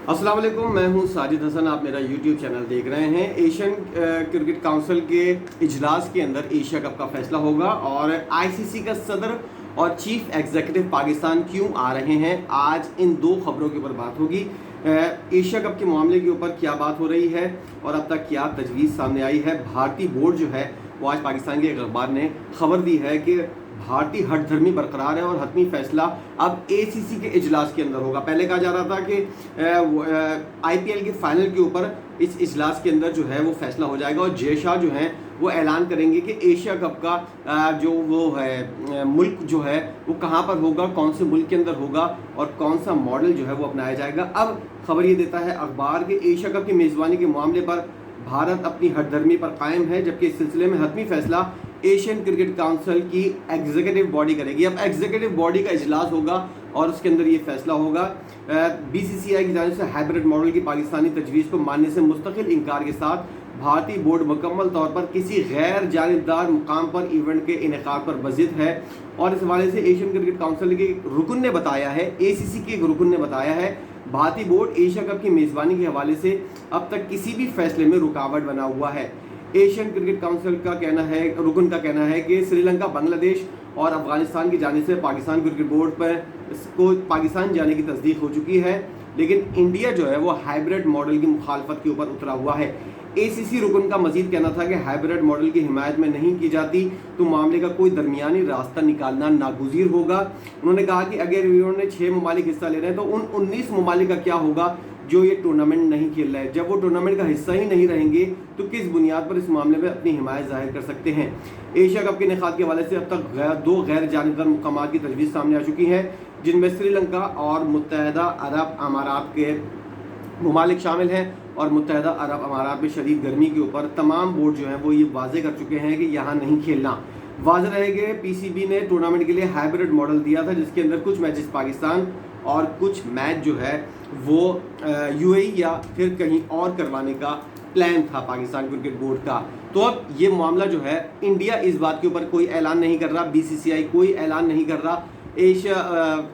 अस्सलाम वालेकुम, मैं हूं साजिद हसन। आप मेरा यूट्यूब चैनल देख रहे हैं। एशियन क्रिकेट काउंसिल के इजलास के अंदर एशिया कप का फैसला होगा और आईसीसी का सदर और चीफ एग्जीक्यूटिव पाकिस्तान क्यों आ रहे हैं, आज इन दो खबरों के ऊपर बात होगी। एशिया कप के मामले के ऊपर क्या बात हो रही है और अब तक क्या तजवीज़ सामने आई है। भारतीय बोर्ड जो है वो आज पाकिस्तान के एक अखबार ने खबर दी है कि भारतीय हठधर्मी बरकरार है और हतमी फैसला अब एसीसी के इजलास के अंदर होगा। पहले कहा जा रहा था कि आईपीएल के फाइनल के ऊपर इस इजलास के अंदर जो है वो फैसला हो जाएगा और जय शाह जो हैं वो ऐलान करेंगे कि एशिया कप का जो वो है मुल्क जो है वो कहाँ पर होगा, कौन से मुल्क के अंदर होगा और कौन सा मॉडल जो है वो अपनाया जाएगा। अब खबर ये देता है अखबार के एशिया कप की मेज़बानी के मामले पर भारत अपनी हठधर्मी पर कायम है, जबकि इस सिलसिले में हतमी फैसला एशियन क्रिकेट काउंसिल की एग्जीक्यूटिव बॉडी करेगी। अब एग्जीक्यूटिव बॉडी का इजलास होगा और उसके अंदर ये फैसला होगा। बीसीसीआई की जानिब से हाइब्रिड मॉडल की पाकिस्तानी तजवीज़ को मानने से मुस्तकिल इनकार के साथ भारतीय बोर्ड मुकम्मल तौर पर किसी गैर जानिबदार मुकाम पर इवेंट के इनेकाद पर वजिद है और इस हवाले से एशियन क्रिकेट काउंसिल के रुकन ने बताया है, एसीसी के एक रुकन ने बताया है, भारतीय बोर्ड एशिया कप की मेज़बानी के हवाले से अब तक किसी भी फैसले में रुकावट बना हुआ है। एशियन क्रिकेट काउंसिल का कहना है, रुकन का कहना है कि श्रीलंका, बांग्लादेश और अफगानिस्तान की जानिब से पाकिस्तान क्रिकेट बोर्ड पर को पाकिस्तान जाने की तस्दीक हो चुकी है, लेकिन इंडिया जो है वो हाइब्रिड मॉडल की मुखालफत के ऊपर उतरा हुआ है। एसीसी रुकन का मजीद कहना था कि हाइब्रिड मॉडल की हिमायत में नहीं की जाती तो मामले का कोई दरमियानी रास्ता निकालना नागुज़ीर होगा। उन्होंने कहा कि अगर इन्होंने 6 ममालिक हिस्सा ले रहे हैं तो उन 19 ममालिक का क्या होगा जो ये टूर्नामेंट नहीं खेल रहे हैं। जब वो टूर्नामेंट का हिस्सा ही नहीं रहेंगे तो किस बुनियाद पर इस मामले में अपनी हिमायत जाहिर कर सकते हैं। एशिया कप के इनेकाद के हवाले से अब तक 2 गैर जानिबदार मुकामात की तजवीज़ सामने आ चुकी है, जिनमें श्रीलंका और मुत्तहदा अरब अमारात के ममालिक शामिल हैं और मुत्तहदा अरब अमारात में शदीद गर्मी के ऊपर तमाम बोर्ड जो हैं वो ये वाजे कर चुके हैं कि यहाँ नहीं खेलना। वाज़ेह रहे कि पीसीबी ने टूर्नामेंट के लिए हाइब्रिड मॉडल दिया था, जिसके अंदर कुछ मैचेस पाकिस्तान और कुछ मैच जो है वो यूएई या फिर कहीं और करवाने का प्लान था पाकिस्तान क्रिकेट बोर्ड का। तो अब ये मामला जो है इंडिया इस बात के ऊपर कोई ऐलान नहीं कर रहा, बीसीसीआई कोई ऐलान नहीं कर रहा। एशिया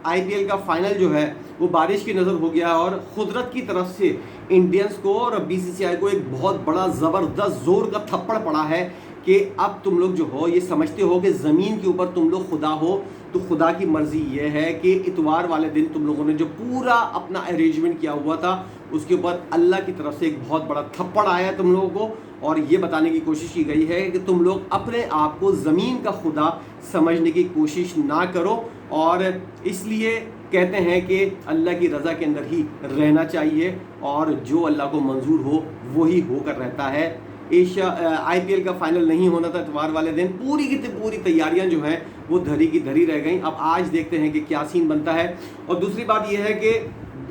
आईपीएल का फाइनल जो है वो बारिश की नज़र हो गया और कुदरत की तरफ से इंडियंस को और बीसीसीआई को एक बहुत बड़ा ज़बरदस्त ज़ोर का थप्पड़ पड़ा है कि अब तुम लोग जो हो ये समझते हो कि ज़मीन के ऊपर तुम लोग खुदा हो, तो खुदा की मर्ज़ी ये है कि इतवार वाले दिन तुम लोगों ने जो पूरा अपना अरेंजमेंट किया हुआ था उसके ऊपर अल्लाह की तरफ से एक बहुत बड़ा थप्पड़ आया है तुम लोगों को, और ये बताने की कोशिश की गई है कि तुम लोग अपने आप को ज़मीन का खुदा समझने की कोशिश ना करो और इसलिए कहते हैं कि अल्लाह की रज़ा के अंदर ही रहना चाहिए और जो अल्लाह को मंजूर हो वही होकर रहता है। एशिया आईपीएल का फाइनल नहीं होना था इतवार वाले दिन, पूरी की पूरी तैयारियां जो हैं वो धरी की धरी रह गई। अब आज देखते हैं कि क्या सीन बनता है। और दूसरी बात यह है कि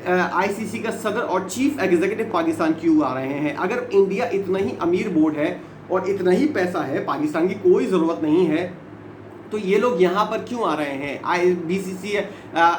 आईसीसी का सदर और चीफ एग्जीक्यूटिव पाकिस्तान क्यों आ रहे हैं। अगर इंडिया इतना ही अमीर बोर्ड है और इतना ही पैसा है, पाकिस्तान की कोई ज़रूरत नहीं है, तो ये लोग यहाँ पर क्यों आ रहे हैं।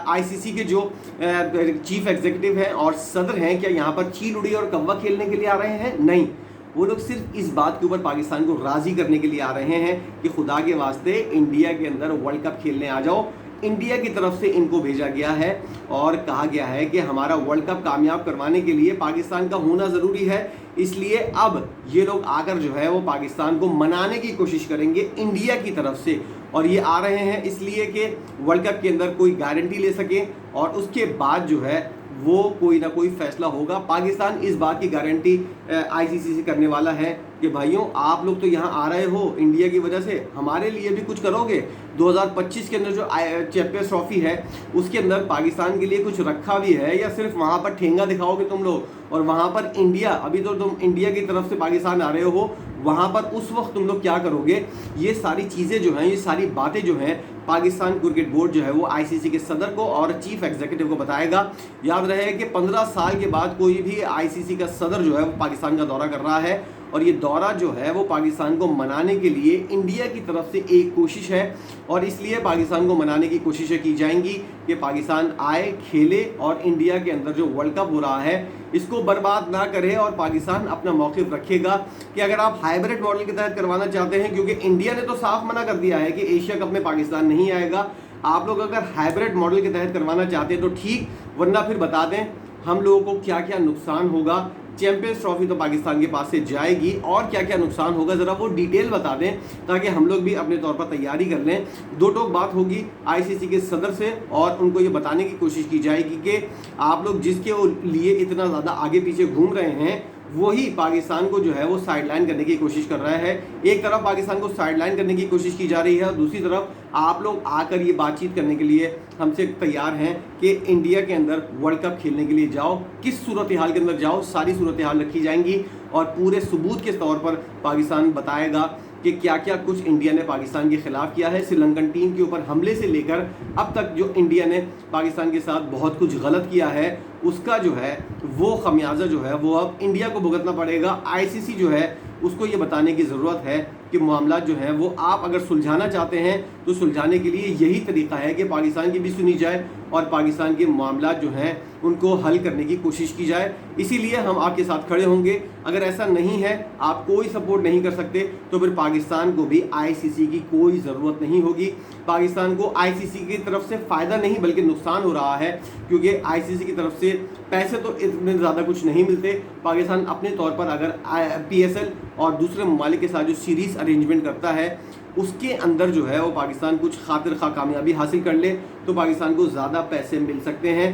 आईसीसी के जो चीफ एग्जीक्यूटिव हैं और सदर हैं, क्या यहाँ पर चील उड़ी और कौवा खेलने के लिए आ रहे हैं? नहीं, वो लोग सिर्फ इस बात के ऊपर पाकिस्तान को राज़ी करने के लिए आ रहे हैं कि खुदा के वास्ते इंडिया के अंदर वर्ल्ड कप खेलने आ जाओ। इंडिया की तरफ से इनको भेजा गया है और कहा गया है कि हमारा वर्ल्ड कप कामयाब करवाने के लिए पाकिस्तान का होना ज़रूरी है, इसलिए अब ये लोग आकर जो है वो पाकिस्तान को मनाने की कोशिश करेंगे इंडिया की तरफ से। और ये आ रहे हैं इसलिए कि वर्ल्ड कप के अंदर कोई गारंटी ले सकें और उसके बाद जो है वो कोई ना कोई फैसला होगा। पाकिस्तान इस बात की गारंटी आईसीसी से करने वाला है कि भाइयों आप लोग तो यहाँ आ रहे हो इंडिया की वजह से, हमारे लिए भी कुछ करोगे। 2025 के अंदर जो चैंपियंस ट्रॉफी है उसके अंदर पाकिस्तान के लिए कुछ रखा भी है या सिर्फ वहाँ पर ठेंगा दिखाओगे तुम लोग, और वहाँ पर इंडिया, अभी तो तुम इंडिया की तरफ से पाकिस्तान आ रहे हो, वहाँ पर उस वक्त तुम लोग क्या करोगे। ये सारी चीज़ें जो हैं, ये सारी बातें जो हैं पाकिस्तान क्रिकेट बोर्ड जो है वो आईसीसी के सदर को और चीफ एग्जीक्यूटिव को बताएगा। याद रहे कि 15 साल के बाद कोई भी आईसीसी का सदर जो है वो पाकिस्तान का दौरा कर रहा है और ये दौरा जो है वो पाकिस्तान को मनाने के लिए इंडिया की तरफ से एक कोशिश है और इसलिए पाकिस्तान को मनाने की कोशिशें की जाएंगी कि पाकिस्तान आए, खेले और इंडिया के अंदर जो वर्ल्ड कप हो रहा है इसको बर्बाद ना करे। और पाकिस्तान अपना मौक़िफ़ रखेगा कि अगर आप हाइब्रिड मॉडल के तहत करवाना चाहते हैं, क्योंकि इंडिया ने तो साफ मना कर दिया है कि एशिया कप में पाकिस्तान नहीं आएगा, आप लोग अगर हाइब्रिड मॉडल के तहत करवाना चाहते हैं तो ठीक, वरना फिर बता दें हम लोगों को क्या क्या नुकसान होगा, चैंपियंस ट्रॉफी तो पाकिस्तान के पास से जाएगी और क्या क्या नुकसान होगा ज़रा वो डिटेल बता दें ताकि हम लोग भी अपने तौर पर तैयारी कर लें। दो टोक बात होगी आईसीसी के सदर से और उनको ये बताने की कोशिश की जाएगी कि आप लोग जिसके लिए इतना ज़्यादा आगे पीछे घूम रहे हैं वही पाकिस्तान को जो है वो साइडलाइन करने की कोशिश कर रहा है। एक तरफ पाकिस्तान को साइडलाइन करने की कोशिश की जा रही है और दूसरी तरफ आप लोग आकर ये बातचीत करने के लिए हमसे तैयार हैं कि इंडिया के अंदर वर्ल्ड कप खेलने के लिए जाओ, किस सूरत हाल के अंदर जाओ, सारी सूरत हाल रखी जाएंगी और पूरे सबूत के तौर पर पाकिस्तान बताएगा कि क्या क्या कुछ इंडिया ने पाकिस्तान के खिलाफ किया है। श्रीलंकन टीम के ऊपर हमले से लेकर अब तक जो इंडिया ने पाकिस्तान के साथ बहुत कुछ गलत किया है उसका जो है वो खमियाजा जो है वो अब इंडिया को भुगतना पड़ेगा। आईसीसी जो है उसको ये बताने की ज़रूरत है कि मामला जो है वो आप अगर सुलझाना चाहते हैं तो सुलझाने के लिए यही तरीका है कि पाकिस्तान की भी सुनी जाए और पाकिस्तान के मामला जो हैं उनको हल करने की कोशिश की जाए। इसीलिए हम आपके साथ खड़े होंगे। अगर ऐसा नहीं है, आप कोई सपोर्ट नहीं कर सकते तो फिर पाकिस्तान को भी आईसीसी की कोई ज़रूरत नहीं होगी। पाकिस्तान को आईसीसी की तरफ से फ़ायदा नहीं बल्कि नुकसान हो रहा है क्योंकि आईसीसी की तरफ से पैसे तो इतने ज़्यादा कुछ नहीं मिलते। पाकिस्तान अपने तौर पर अगर पीएसएल और दूसरे ममालिक के साथ जो सीरीज़ अरेंजमेंट करता है उसके अंदर जो है वो पाकिस्तान कुछ खातिर खा कामयाबी हासिल कर ले तो पाकिस्तान को ज़्यादा पैसे मिल सकते हैं।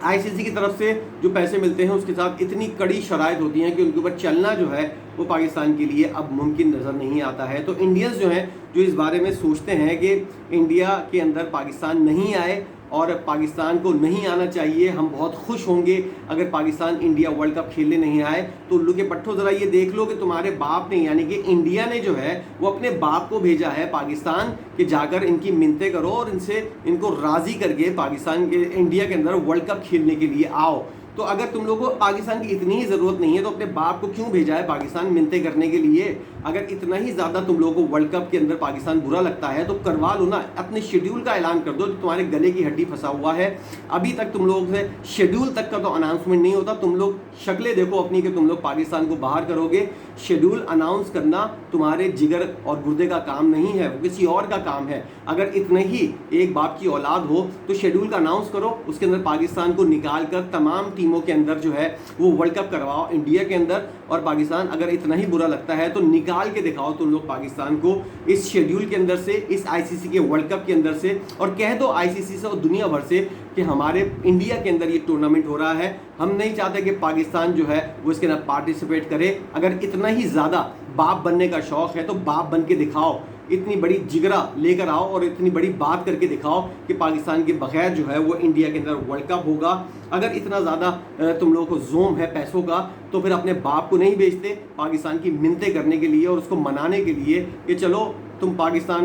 आईसीसी की तरफ से जो पैसे मिलते हैं उसके साथ इतनी कड़ी शराइत होती हैं कि उनके ऊपर चलना जो है वो पाकिस्तान के लिए अब मुमकिन नज़र नहीं आता है। तो इंडियंस जो हैं जो इस बारे में सोचते हैं कि इंडिया के अंदर पाकिस्तान नहीं आए और पाकिस्तान को नहीं आना चाहिए, हम बहुत खुश होंगे अगर पाकिस्तान इंडिया वर्ल्ड कप खेलने नहीं आए, तो उल्लू के पट्टो ज़रा ये देख लो कि तुम्हारे बाप ने यानी कि इंडिया ने जो है वो अपने बाप को भेजा है पाकिस्तान कि जाकर इनकी मिन्नतें करो और इनको राज़ी करके पाकिस्तान के इंडिया के अंदर वर्ल्ड कप खेलने के लिए आओ। तो अगर तुम लोगों को पाकिस्तान की इतनी ही ज़रूरत नहीं है तो अपने बाप को क्यों भेजा है पाकिस्तान मिन्नतें करने के लिए? अगर इतना ही ज़्यादा तुम लोगों को वर्ल्ड कप के अंदर पाकिस्तान बुरा लगता है तो करवा लो ना, अपने शेड्यूल का ऐलान कर दो। तुम्हारे गले की हड्डी फंसा हुआ है, अभी तक तुम लोगों से शेड्यूल तक का तो अनाउंसमेंट नहीं होता। तुम लोग शक्लें देखो अपनी कि तुम लोग पाकिस्तान को बाहर करोगे। शेड्यूल अनाउंस करना तुम्हारे जिगर और गुर्दे का काम नहीं है, वो किसी और का काम है। अगर इतने ही एक बाप की औलाद हो तो शेड्यूल का अनाउंस करो, उसके अंदर पाकिस्तान को निकाल कर तमाम टीमों के अंदर जो है वो वर्ल्ड कप करवाओ इंडिया के अंदर। और पाकिस्तान अगर इतना ही बुरा लगता है तो निकाल के दिखाओ तुम लोग पाकिस्तान को इस शेड्यूल के अंदर से, इस आईसीसी के वर्ल्ड कप के अंदर से, और कह दो आईसीसी से और दुनिया भर से कि हमारे इंडिया के अंदर ये टूर्नामेंट हो रहा है, हम नहीं चाहते कि पाकिस्तान जो है वो इसके अंदर पार्टिसिपेट करे। अगर इतना ही ज़्यादा बाप बनने का शौक़ है तो बाप बन के दिखाओ, इतनी बड़ी जिगरा लेकर आओ और इतनी बड़ी बात करके दिखाओ कि पाकिस्तान के बगैर जो है वो इंडिया के अंदर वर्ल्ड कप होगा। अगर इतना ज़्यादा तुम लोगों को जोम है पैसों का तो फिर अपने बाप को नहीं भेजते पाकिस्तान की मिन्नतें करने के लिए और उसको मनाने के लिए कि चलो तुम पाकिस्तान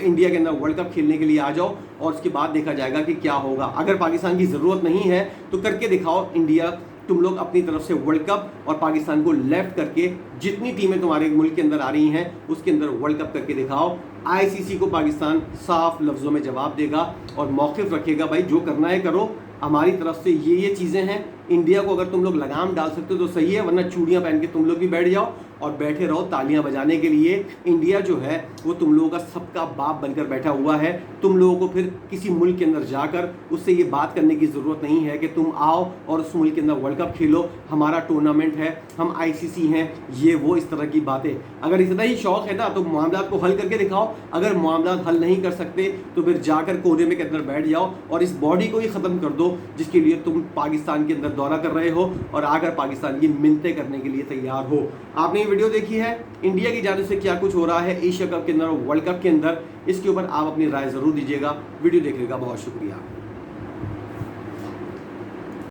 इंडिया के अंदर वर्ल्ड कप खेलने के लिए आ जाओ और उसके बाद देखा जाएगा कि क्या होगा। अगर पाकिस्तान की ज़रूरत नहीं है तो करके दिखाओ इंडिया, तुम लोग अपनी तरफ से वर्ल्ड कप और पाकिस्तान को लेफ्ट करके जितनी टीमें तुम्हारे मुल्क के अंदर आ रही हैं उसके अंदर वर्ल्ड कप करके दिखाओ। आईसीसी को पाकिस्तान साफ लफ्ज़ों में जवाब देगा और मौक़िफ़ रखेगा, भाई जो करना है करो, हमारी तरफ से ये चीज़ें हैं। इंडिया को अगर तुम लोग लगाम डाल सकते हो तो सही है, वरना चूड़ियाँ पहन के तुम लोग भी बैठ जाओ और बैठे रहो तालियां बजाने के लिए। इंडिया जो है वो तुम लोगों का सबका बाप बनकर बैठा हुआ है। तुम लोगों को फिर किसी मुल्क के अंदर जाकर उससे ये बात करने की ज़रूरत नहीं है कि तुम आओ और उस मुल्क के अंदर वर्ल्ड कप खेलो, हमारा टूर्नामेंट है, हम आईसीसी हैं, ये वो इस तरह की बातें। अगर इतना ही शौक़ है ना तो मामला को हल करके दिखाओ। अगर मामला हल नहीं कर सकते तो फिर जाकर कोने में के अंदर बैठ जाओ और इस बॉडी को ही ख़त्म कर दो जिसके लिए तुम पाकिस्तान के अंदर दौरा कर रहे हो और आकर पाकिस्तान की मिन्नतें करने के लिए तैयार हो। आपने वीडियो देखी है इंडिया की जानिब से क्या कुछ हो रहा है एशिया कप के अंदर और वर्ल्ड कप के अंदर, इसके ऊपर आप अपनी राय ज़रूर दीजिएगा। वीडियो देखने का बहुत शुक्रिया।